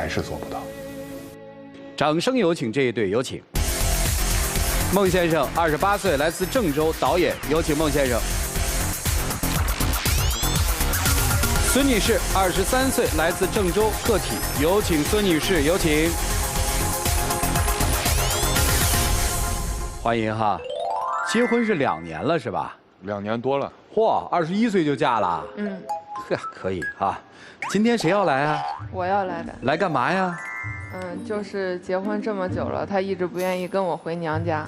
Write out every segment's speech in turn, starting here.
还是做不到。掌声有请这一对，有请。孟先生，28岁，来自郑州，导演，有请孟先生。孙女士，23岁，来自郑州，个体，有请孙女士，有请。欢迎哈，结婚是2年了是吧？2年多了。嚯，21岁就嫁了？嗯。呵，可以哈。今天谁要来啊？我要来的。来干嘛呀？就是结婚这么久了，他一直不愿意跟我回娘家。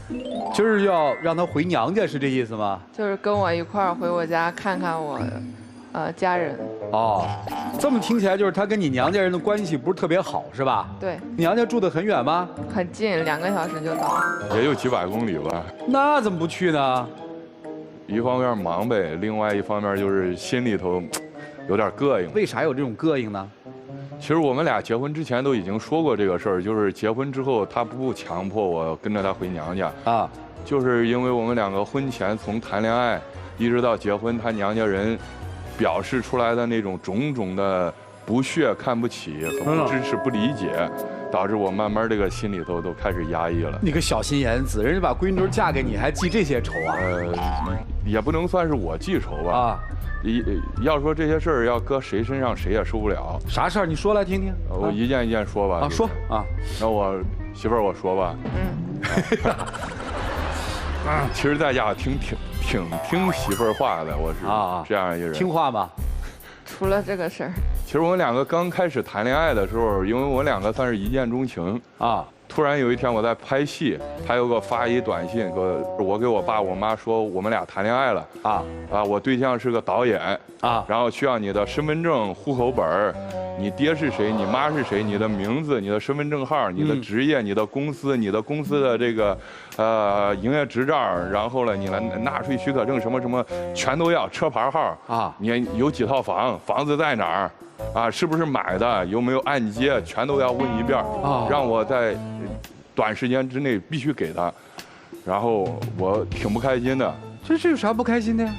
就是要让他回娘家，是这意思吗？就是跟我一块儿回我家看看我，家人。哦，这么听起来就是他跟你娘家人的关系不是特别好，是吧？对。娘家住得很远吗？很近，2个小时就到。也有几百公里吧。那怎么不去呢？一方面忙呗，另外一方面就是心里头有点膈应。为啥有这种膈应呢？其实我们俩结婚之前都已经说过这个事儿，就是结婚之后他不强迫我跟着他回娘家啊，就是因为我们2个婚前从谈恋爱一直到结婚，他娘家人表示出来的那种种种的不屑、看不起和不支持、不理解，导致我慢慢这个心里头都开始压抑了。你个小心眼子，人家把闺女嫁给你还记这些仇啊？也不能算是我记仇吧。啊。要说这些事儿要搁谁身上，谁也受不了。啥事儿？你说来听听。我一件一件说吧。啊，说啊。那我媳妇儿，我说吧。其实在家挺听媳妇儿话的，我是这样一个人。听话吗？除了这个事儿。其实我们2个刚开始谈恋爱的时候，因为我们2个算是一见钟情啊。突然有一天我在拍戏，他又给我发一短信，我给我爸我妈说我们俩谈恋爱了啊，我对象是个导演啊，然后需要你的身份证、户口本，你爹是谁，你妈是谁，你的名字、你的身份证号、你的职业、你的公司、你的公司的这个营业执照，然后呢你的纳税许可证什么什么全都要，车牌号啊，你有几套房，房子在哪儿？啊，是不是买的？有没有按揭？全都要问一遍啊！让我在短时间之内必须给他。然后我挺不开心的。这有啥不开心的呀？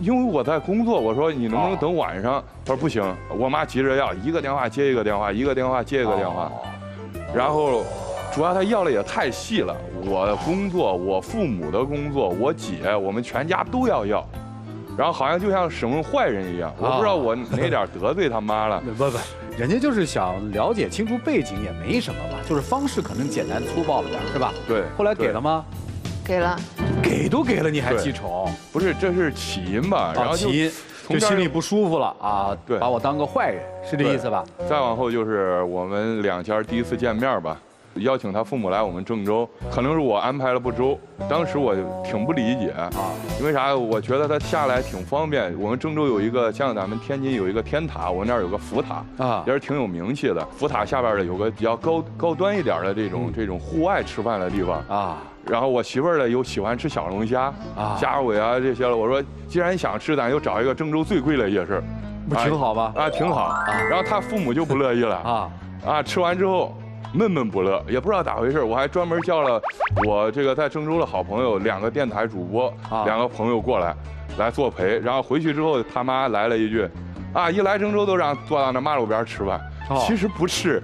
因为我在工作，我说你能不能等晚上？他说不行，我妈急着要，一个电话接一个电话，一个电话接一个电话。然后主要他要的也太细了，我工作，我父母的工作，我姐，我们全家都要。然后好像就像审问坏人一样，我不知道我哪点得罪他妈了。不，人家就是想了解清楚背景，也没什么嘛，就是方式可能简单粗暴了点，是吧？对。后来给了吗？给了。给都给了，你还记仇？不是，这是起因吧？然后起因就心里不舒服了啊，对，把我当个坏人，是这意思吧？再往后就是我们2家第一次见面吧。邀请他父母来我们郑州，可能是我安排了不周，当时我挺不理解啊，因为啥？我觉得他下来挺方便。我们郑州有一个，像咱们天津有一个天塔，我那儿有个福塔啊，也是挺有名气的。福塔下边的有个比较高端一点的这种户外吃饭的地方啊。然后我媳妇儿呢又喜欢吃小龙虾啊、虾尾啊这些了。我说既然想吃，咱就找一个郑州最贵的夜市，不挺好吗？啊，挺好啊。然后他父母就不乐意了啊，吃完之后。闷不乐，也不知道咋回事。我还专门叫了我这个在郑州的好朋友，2个电台主播，2个朋友过来作陪。然后回去之后，他妈来了一句，啊，一来郑州都让坐到那马路边吃饭。其实不是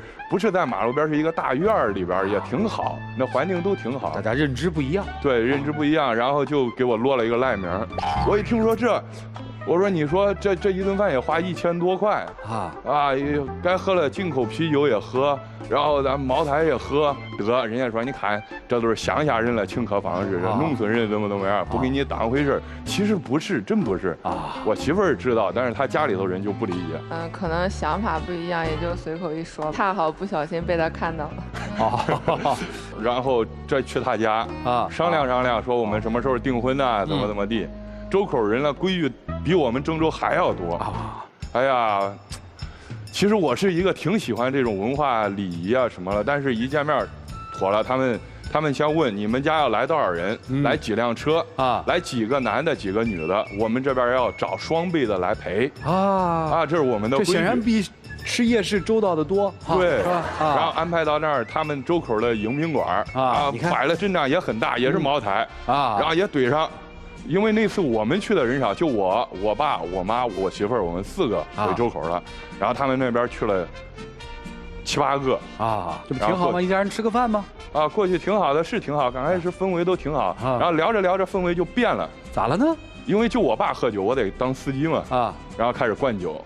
在马路边，是一个大院里边，也挺好，那环境都挺好。大家认知不一样。对，认知不一样，然后就给我落了一个赖名。我一听说这。我说，你说这一顿饭也花1000多块啊，该喝了进口啤酒也喝，然后咱茅台也喝，得人家说你看这都是乡下人的请客方式，农村人怎么样，不给你当回事。其实不是，真不是啊。我媳妇儿知道，但是她家里头人就不理解。可能想法不一样，也就随口一说，恰好不小心被他看到了。然后这去他家商量说我们什么时候订婚呢？怎么地。周口人的规矩比我们郑州还要多啊！哎呀，其实我是一个挺喜欢这种文化礼仪啊什么了，但是一见面妥了，他们先问你们家要来多少人，来几辆车啊，来几个男的几个女的，我们这边要找双倍的来陪啊，这是我们的规矩。这显然比吃夜市周到的多。对，然后安排到那儿，他们周口的迎宾馆啊，摆了阵仗也很大，也是茅台啊，然后也怼上。因为那次我们去的人少，就我爸、我妈、我媳妇儿，我们4个回周口了。然后他们那边去了7、8个啊，这不挺好吗？一家人吃个饭吗？啊，过去挺好的，是挺好，刚开始氛围都挺好，然后聊着聊着氛围就变了，咋了呢？因为就我爸喝酒，我得当司机嘛，然后开始灌酒，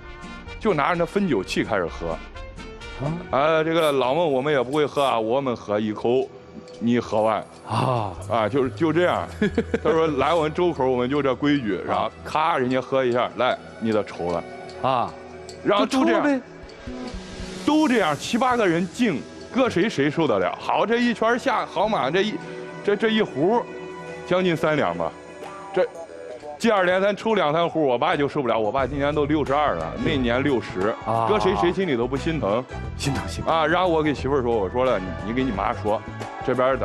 就拿着那分酒器开始喝，这个老孟我们也不会喝啊，我们喝一口，你喝完就这样。他说来我们周口我们就这规矩，然后咔人家喝一下，来你的抽了然后就这样，都这样7、8个人敬，搁谁受得了？好，这一圈下好嘛，这一壶将近3两吧，这。接二连三抽2、3壶，我爸就受不了。我爸今年都62了，那年60，搁谁心里都不心疼，心疼啊！然后我给媳妇儿说，我说了，你给你妈说，这边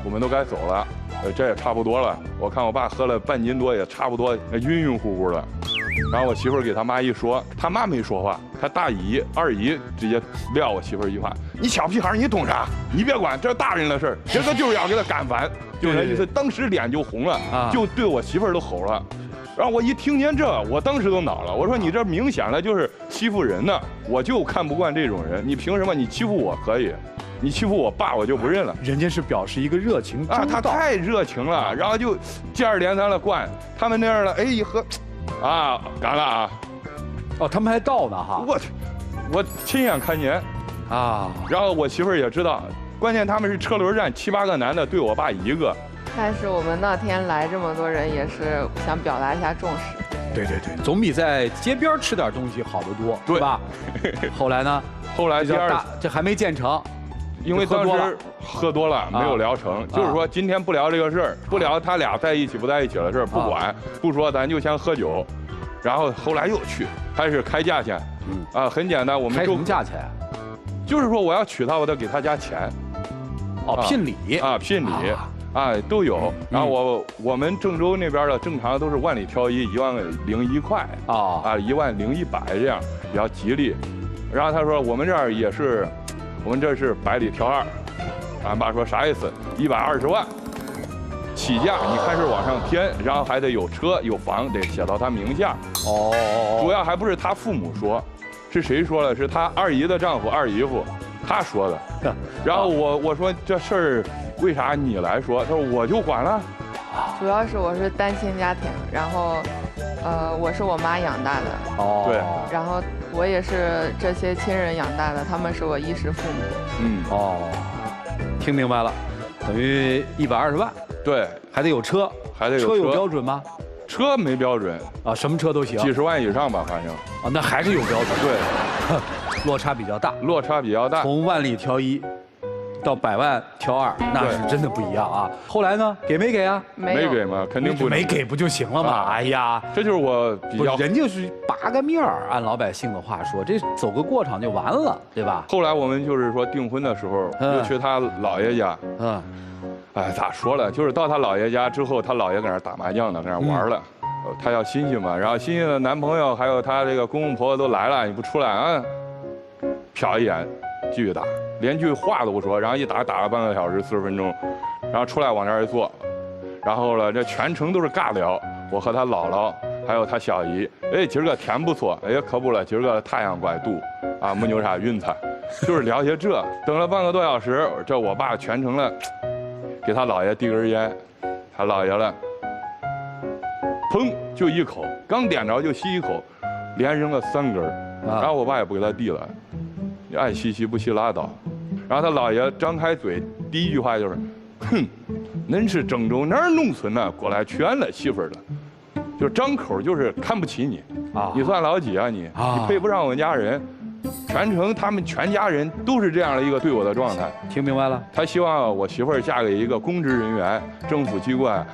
我们都该走了，这也差不多了。我看我爸喝了半斤多，也差不多晕乎乎的。然后我媳妇儿给他妈一说，他妈没说话，他大姨、二姨直接撂我媳妇儿一句话：“你小屁孩，你懂啥？你别管，这是大人的事儿，这个就是要给他干翻。”就那意思，当时脸就红了，就对我媳妇儿都吼了。然后我一听见这，我当时都恼了。我说你这明显了就是欺负人呢，我就看不惯这种人。你凭什么你欺负我可以，你欺负我爸我就不认了。人家是表示一个热情他太热情了，然后就接二连三的灌他们那样的，哎一喝，干了啊！哦，他们还倒呢哈！我亲眼看见然后我媳妇儿也知道，关键他们是车轮战，7、8个男的对我爸一个。但是我们那天来这么多人，也是想表达一下重视。对，总比在街边吃点东西好得多，对吧？后来呢？后来这还没建成，因为当时喝多了没有聊成，就是说今天不聊这个事儿，不聊他俩在一起不在一起的事儿，不管不说，咱就先喝酒。然后后来又去开始开价钱，很简单，我们开什么价钱？就是说我要娶她，我得给她家钱。聘礼聘礼。都有。然后我们郑州那边的正常都是万里挑一，10001块10100这样比较吉利。然后他说我们这儿也是，我们这是百里挑2。俺爸说啥意思？120万起价，你开始往上添，然后还得有车有房，得写到他名下。主要还不是他父母说，是谁说的？是他二姨的丈夫二姨夫他说的。然后我说这事儿。为啥你来说？他说我就管了。主要是我是单亲家庭，然后，我是我妈养大的。对。然后我也是这些亲人养大的，他们是我衣食父母。听明白了，等于120万。对，还得有车，车有标准吗？车没标准什么车都行，几十万以上吧，反正。那还是有标准。对，落差比较大。从万里挑一。到100万挑2，那是真的不一样啊！后来呢？给没给啊？没给嘛，肯定不没给不就行了吗？哎呀，这就是我比较人家是拔个面儿，按老百姓的话说，这走个过场就完了，对吧？后来我们就是说订婚的时候，就去他姥爷家，咋说了？就是到他姥爷家之后，他姥爷搁那打麻将呢，搁那玩了，他要欣欣嘛，然后欣欣的男朋友还有他这个公公婆婆都来了，你不出来啊？瞟一眼，继续打。连句话都不说，然后一打了半个小时40分钟，然后出来往这儿一坐，然后了这全程都是尬聊，我和他姥姥还有他小姨，今儿个天不错，可不了，今儿个太阳怪度没有啥云彩，就是聊些这。等了半个多小时，这我爸全程了，给他姥爷递根烟，他姥爷了，砰就一口，刚点着就吸一口，连扔了3根，然后我爸也不给他递了，你爱吸不吸拉倒。然后他姥爷张开嘴，第一句话就是：“哼，恁是郑州哪儿农村呢？过来圈了媳妇儿了。”就是张口就是看不起你你算老几啊你？你配不上我们家人。全程他们全家人都是这样的一个对我的状态。听明白了？他希望我媳妇儿嫁给一个公职人员、政府机关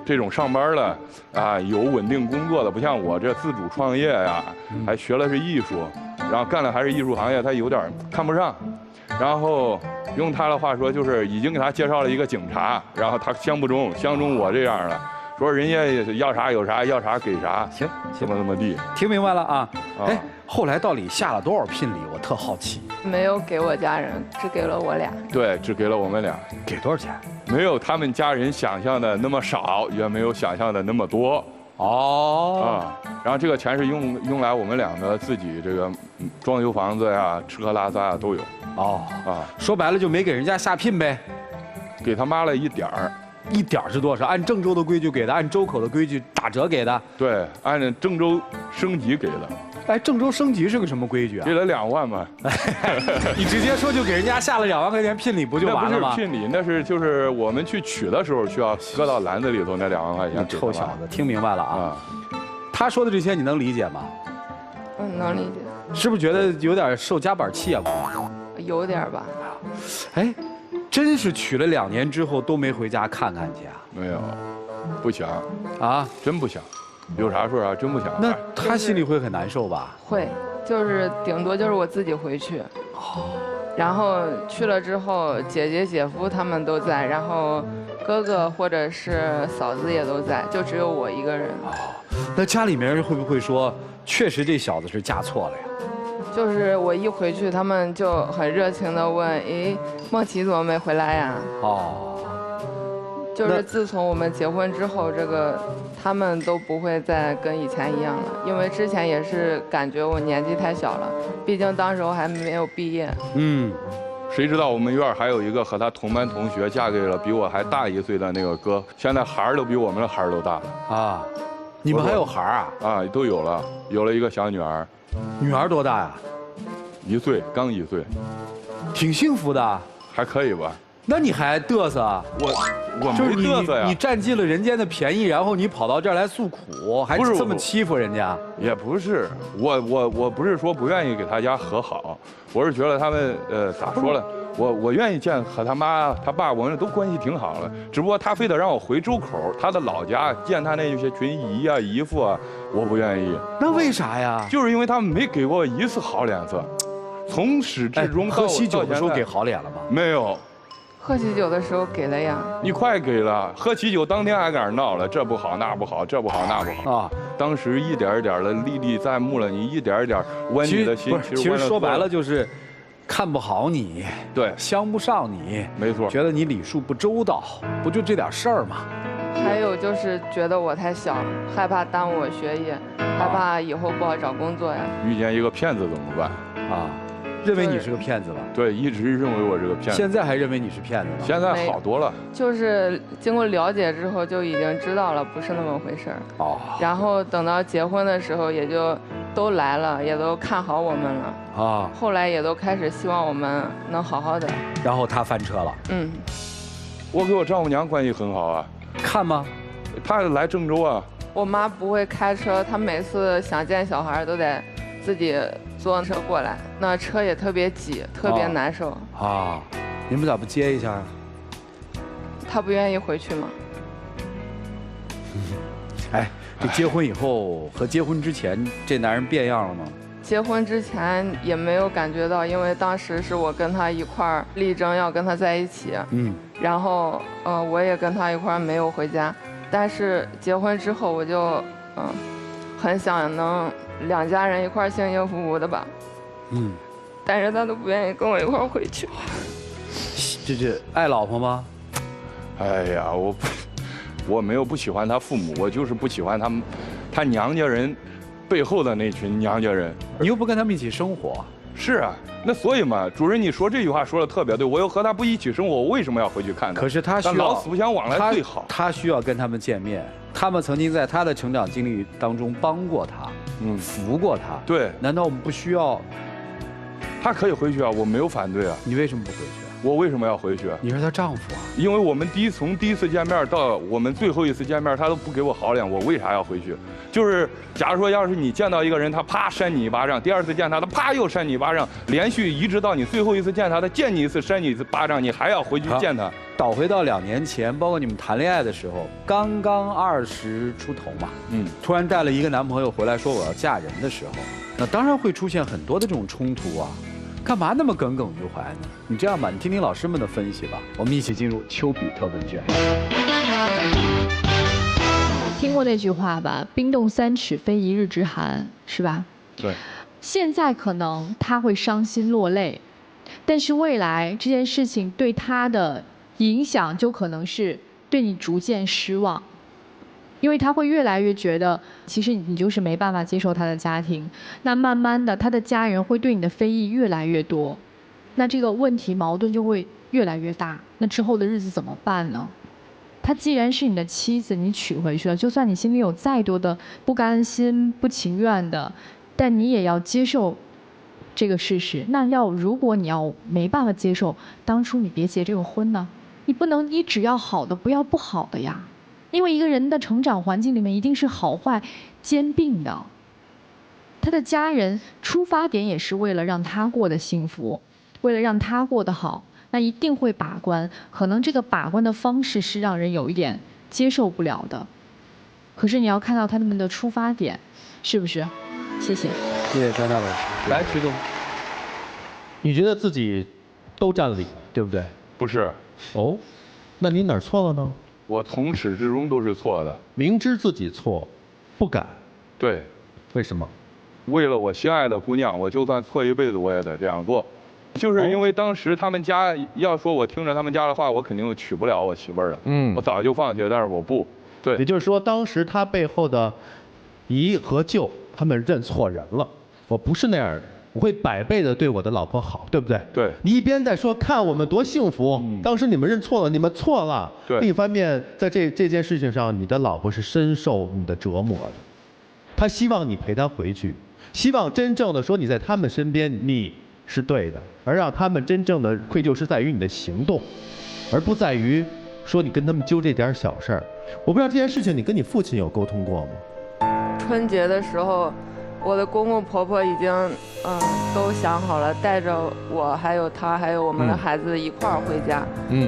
这种上班的有稳定工作的，不像我这自主创业呀，还学了是艺术，然后干了还是艺术行业，他有点看不上。然后用他的话说，就是已经给他介绍了一个警察，然后他相中我这样的，说人家要啥有啥，要啥给啥，行，怎么地，听明白了啊？后来到底下了多少聘礼？我特好奇。没有给我家人，只给了我俩。对，只给了我们俩。给多少钱？没有他们家人想象的那么少，也没有想象的那么多。哦。然后这个钱是用来我们两个自己这个装修房子呀、吃喝拉撒呀都有。说白了就没给人家下聘呗，给他妈了一点儿。一点儿是多少？按郑州的规矩给的，按周口的规矩打折给的。对，按郑州升级给的。哎，郑州升级是个什么规矩啊？给了2万嘛。你直接说就给人家下了2万块钱聘礼不就完了吗？那不是聘礼，那是就是我们去取的时候需要搁到篮子里头那2万块钱。你臭小子，听明白了啊？他说的这些你能理解吗？能理解。是不是觉得有点受夹板气啊？有点吧。哎。真是娶了2年之后都没回家看看去啊？没有，不想啊，真不想。有啥事啊？真不想。那他心里会很难受吧？会，就是顶多就是我自己回去。然后去了之后，姐姐、姐夫他们都在，然后哥哥或者是嫂子也都在，就只有我一个人。那家里面会不会说，确实这小子是嫁错了呀？就是我一回去，他们就很热情地问：“哎，梦琪怎么没回来呀？”就是自从我们结婚之后，这个他们都不会再跟以前一样了，因为之前也是感觉我年纪太小了，毕竟当时我还没有毕业。谁知道我们院还有一个和他同班同学，嫁给了比我还大1岁的那个哥，现在孩儿都比我们的孩儿都大了。你们还有孩儿啊？都有了，有了一个小女儿。女儿多大呀？1岁，刚1岁，挺幸福的，还可以吧？那你还嘚瑟？我没嘚瑟呀！你占尽了人间的便宜，然后你跑到这儿来诉苦，还这么欺负人家？也不是，我不是说不愿意给他家和好，我是觉得他们咋说了？我愿意见和他妈他爸，我们都关系挺好了。只不过他非得让我回周口，他的老家见他那些群姨啊姨父啊，我不愿意。那为啥呀？就是因为他们没给过一次好脸色，从始至终。喝喜酒的时候给好脸了吗？没有。喝喜酒的时候给了呀。你快给了，喝喜酒当天还搁那闹了，这不好那不好，这不好那不好啊！当时一点一点的历历在目了，你一点一点剜你的心。其实说白了就是看不好你，对，相不上你，没错，觉得你礼数不周到，不就这点事儿吗？还有就是觉得我太小，害怕耽误我学业，害怕以后不好找工作呀。遇见一个骗子怎么办？认为你是个骗子吧？对，一直认为我是个骗子。现在还认为你是骗子吗？现在好多了。就是经过了解之后，就已经知道了不是那么回事儿。然后等到结婚的时候，也就都来了，也都看好我们了。后来也都开始希望我们能好好的。然后他翻车了。我跟我丈母娘关系很好啊。看吗？她来郑州啊。我妈不会开车，她每次想见小孩都得自己坐车过来，那车也特别挤，特别难受。你们咋不接一下？他不愿意回去吗？哎，这结婚以后和结婚之前，这男人变样了吗？结婚之前也没有感觉到，因为当时是我跟他一块儿力争要跟他在一起。然后我也跟他一块儿没有回家，但是结婚之后我就很想能2家人一块儿幸幸福福的吧。但是他都不愿意跟我一块儿回去。这爱老婆吗？哎呀，我没有不喜欢他父母，我就是不喜欢他娘家人背后的那群娘家人。你又不跟他们一起生活。是啊，那所以嘛，主任你说这句话说的特别对，我又和他不一起生活，我为什么要回去看他？可是他需要老死不相往来最好。他需要跟他们见面，他们曾经在他的成长经历当中帮过他，扶过他。对，难道我们不需要？他可以回去啊，我没有反对啊。你为什么不回去？我为什么要回去？你是她丈夫啊。因为我们从第一次见面到我们最后一次见面，他都不给我好脸，我为啥要回去？就是假如说要是你见到一个人，他啪扇你一巴掌，第2次见他啪又扇你一巴掌，连续一直到你最后一次见他见你一次扇你一次巴掌，你还要回去见他。倒回到2年前，包括你们谈恋爱的时候，刚刚20出头嘛，突然带了一个男朋友回来说我要嫁人的时候，那当然会出现很多的这种冲突啊。干嘛那么耿耿于怀呢？你这样吧，你听听老师们的分析吧。我们一起进入丘比特问卷。听过那句话吧？冰冻3尺非一日之寒，是吧？对。现在可能他会伤心落泪，但是未来这件事情对他的影响就可能是对你逐渐失望。因为他会越来越觉得，其实你就是没办法接受他的家庭，那慢慢的他的家人会对你的非议越来越多，那这个问题矛盾就会越来越大，那之后的日子怎么办呢？她既然是你的妻子，你娶回去了，就算你心里有再多的不甘心、不情愿的，但你也要接受这个事实。那如果你要没办法接受，当初你别结这个婚呢？你不能你只要好的，不要不好的呀。因为一个人的成长环境里面一定是好坏兼并的。他的家人出发点也是为了让他过得幸福，为了让他过得好。那一定会把关，可能这个把关的方式是让人有一点接受不了的。可是你要看到他们的出发点，是不是？谢谢。谢谢张大老师。来，徐总，你觉得自己都占理，对不对？不是。哦，那你哪儿错了呢？我从始至终都是错的。明知自己错，不改。对。为什么？为了我心爱的姑娘，我就算错一辈子我也得这样做。就是因为当时他们家要说我听着他们家的话，我肯定娶不了我媳妇儿了。我早就放弃了，但是我不。对。也就是说，当时他背后的姨和舅他们认错人了。我不是那样的，我会100倍的对我的老婆好，对不对？对。你一边在说看我们多幸福，当时你们认错了，你们错了。对。另一方面，在这件事情上，你的老婆是深受你的折磨的，她希望你陪她回去，希望真正的说你在他们身边你是对的，而让他们真正的愧疚是在于你的行动，而不在于说你跟他们揪这点小事儿。我不知道这件事情你跟你父亲有沟通过吗？春节的时候，我的公公婆婆已经都想好了，带着我还有他还有我们的孩子一块儿回家，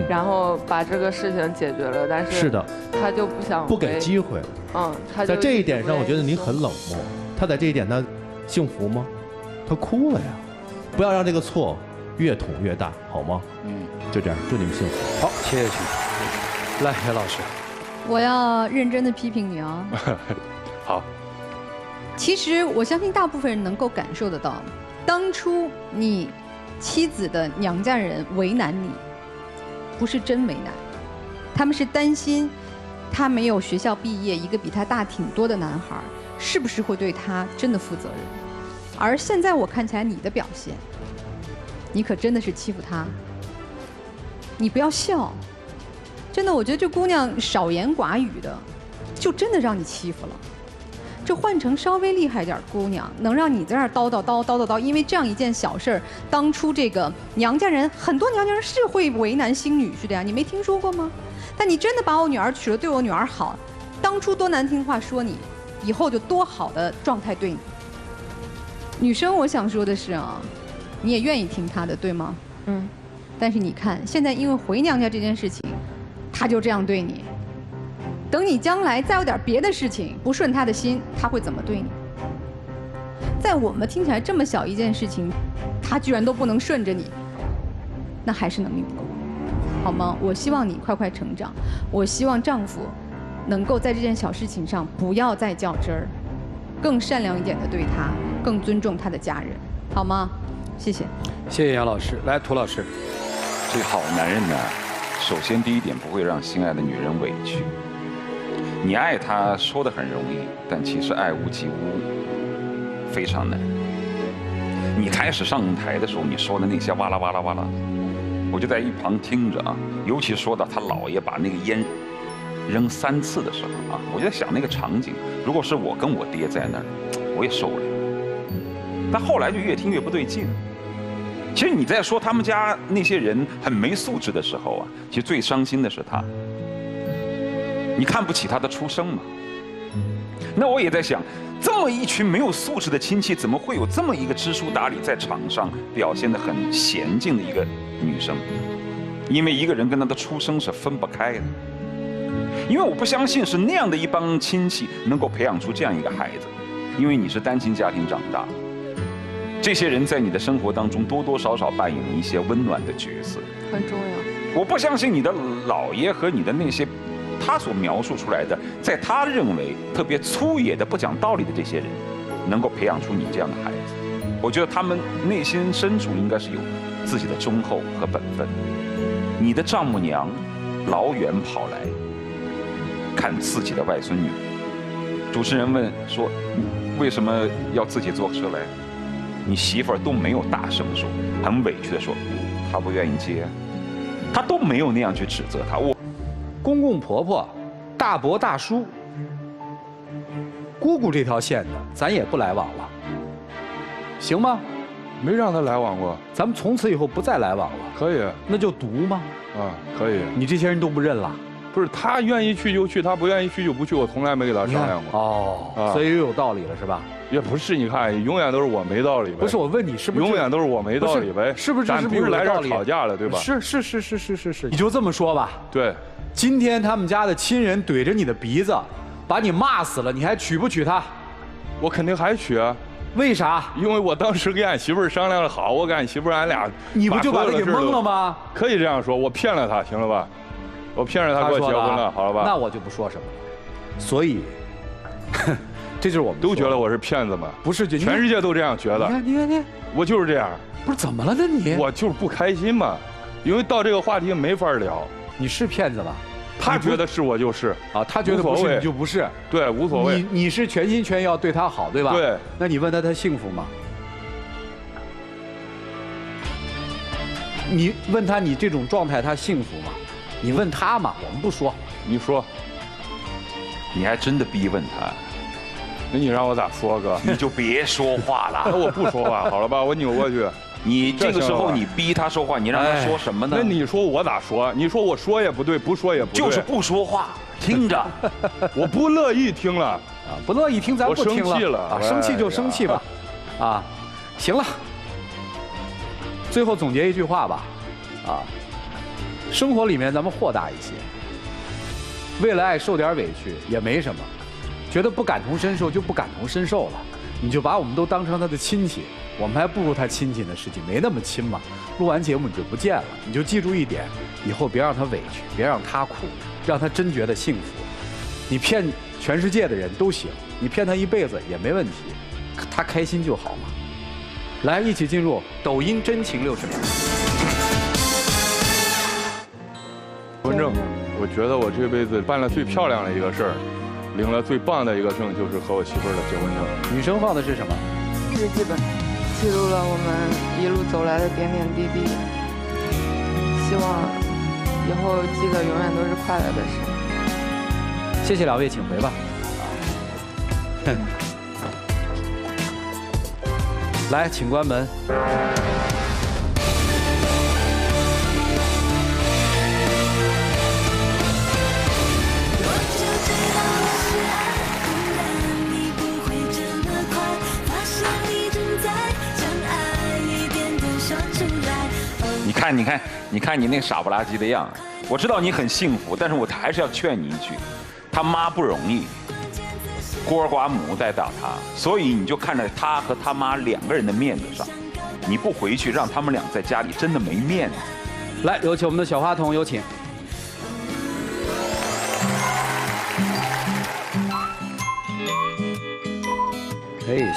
然后把这个事情解决了。但是是的，他就不想不给机会。他就在这一点上，我觉得你很冷漠。他在这一点他幸福吗？他哭了呀。不要让这个错越捅越大，好吗？就这样，祝你们幸福。好，谢谢徐总。来，袁老师，我要认真的批评你啊。好。其实我相信大部分人能够感受得到，当初你妻子的娘家人为难你，不是真为难，他们是担心他没有学校毕业，一个比他大挺多的男孩，是不是会对他真的负责任？而现在我看起来你的表现，你可真的是欺负他。你不要笑，真的，我觉得这姑娘少言寡语的，就真的让你欺负了。这换成稍微厉害点姑娘，能让你在那儿叨叨，因为这样一件小事儿，当初这个娘家人，很多娘家人是会为难新女婿的呀，你没听说过吗？但你真的把我女儿娶了，对我女儿好，当初多难听话说你，以后就多好的状态对你。女生，我想说的是啊，你也愿意听他的，对吗？但是你看，现在因为回娘家这件事情，他就这样对你。等你将来再有点别的事情不顺他的心，他会怎么对你？在我们听起来这么小一件事情，他居然都不能顺着你，那还是能力不够，好吗？我希望你快快成长，我希望丈夫能够在这件小事情上不要再较真儿，更善良一点的对他，更尊重他的家人，好吗？谢谢。谢谢杨老师。来，涂老师。这个好男人呢，首先第一点不会让心爱的女人委屈。你爱她说的很容易，但其实爱屋及乌非常难。你开始上台的时候，你说的那些哇啦哇啦哇啦，我就在一旁听着啊。尤其说到他姥爷把那个烟扔3次的时候啊，我就在想那个场景，如果是我跟我爹在那儿，我也受不了。但后来就越听越不对劲。其实你在说他们家那些人很没素质的时候啊，其实最伤心的是他。你看不起他的出生吗？那我也在想，这么一群没有素质的亲戚，怎么会有这么一个知书达理，在场上表现得很娴静的一个女生？因为一个人跟她的出生是分不开的。因为我不相信是那样的一帮亲戚能够培养出这样一个孩子，因为你是单亲家庭长大，这些人在你的生活当中多多少少扮演一些温暖的角色，很重要。我不相信你的姥爷和你的那些他所描述出来的，在他认为特别粗野的不讲道理的这些人，能够培养出你这样的孩子。我觉得他们内心深处应该是有自己的忠厚和本分。你的丈母娘老远跑来看自己的外孙女，主持人问说，为什么要自己坐车来？你媳妇儿都没有大声说，很委屈的说，她不愿意接，她都没有那样去指责她。我公公婆婆、大伯大叔、姑姑这条线的，咱也不来往了，行吗？没让他来往过，咱们从此以后不再来往了。可以，那就读吗？啊，可以。你这些人都不认了？不是，他愿意去就去，他不愿意去就不去，我从来没给他商量过。哦，所以有道理了是吧？也不是，你看，永远都是我没道理呗。不是，我问你是不是？永远都是我没道理呗？是不是？咱不是来这儿吵架了，对吧？是，你就这么说吧。对。今天他们家的亲人怼着你的鼻子，把你骂死了，你还娶不娶她？我肯定还娶啊。为啥？因为我当时跟俺媳妇儿商量的好，我跟俺媳妇儿俺俩，你不就把他给蒙了吗？可以这样说，我骗了他，行了吧？我骗着他跟我结婚了，好了吧？那我就不说什么了。所以，这就是我们都觉得我是骗子吗？不是，全世界都这样觉得。你看，我就是这样。不是怎么了呢你？我就是不开心嘛，因为到这个话题没法聊。你是骗子吧？他觉得是我就是啊，他觉得不是你就不是，对，无所谓。你是全心全意要对他好，对吧？对。那你问他幸福吗？你问他你这种状态他幸福吗？你问他嘛，我们不说。你说，你还真的逼问他？那你让我咋说哥？你就别说话了。那我不说话，好了吧？我扭过去。你这个时候你逼他说话，你让他说什么呢？那你说我咋说？你说我说也不对，不说也不对，就是不说话，听着。我不乐意听了啊，不乐意听咱不听了。我生气了啊，生气就生气吧。啊，行了。最后总结一句话吧，啊，生活里面咱们豁达一些，为了爱受点委屈也没什么，觉得不感同身受就不感同身受了，你就把我们都当成他的亲戚。我们还不如他亲戚呢，实际没那么亲嘛。录完节目你就不见了，你就记住一点，以后别让他委屈，别让他苦，让他真觉得幸福。你骗全世界的人都行，你骗他一辈子也没问题，他开心就好嘛。来，一起进入抖音真情60秒。婚证，我觉得我这辈子办了最漂亮的一个事儿，领了最棒的一个证，就是和我媳妇儿的结婚证。女生放的是什么？日记本。记录了我们一路走来的点点滴滴，希望以后记得永远都是快乐的事。谢谢两位，请回吧。来，请关门。你看你那傻不拉几的样儿，我知道你很幸福，但是我还是要劝你一句，他妈不容易，孤儿寡母带大他，所以你就看着他和他妈两个人的面子上，你不回去让他们俩在家里真的没面子。来，有请我们的小话筒，有请。可以。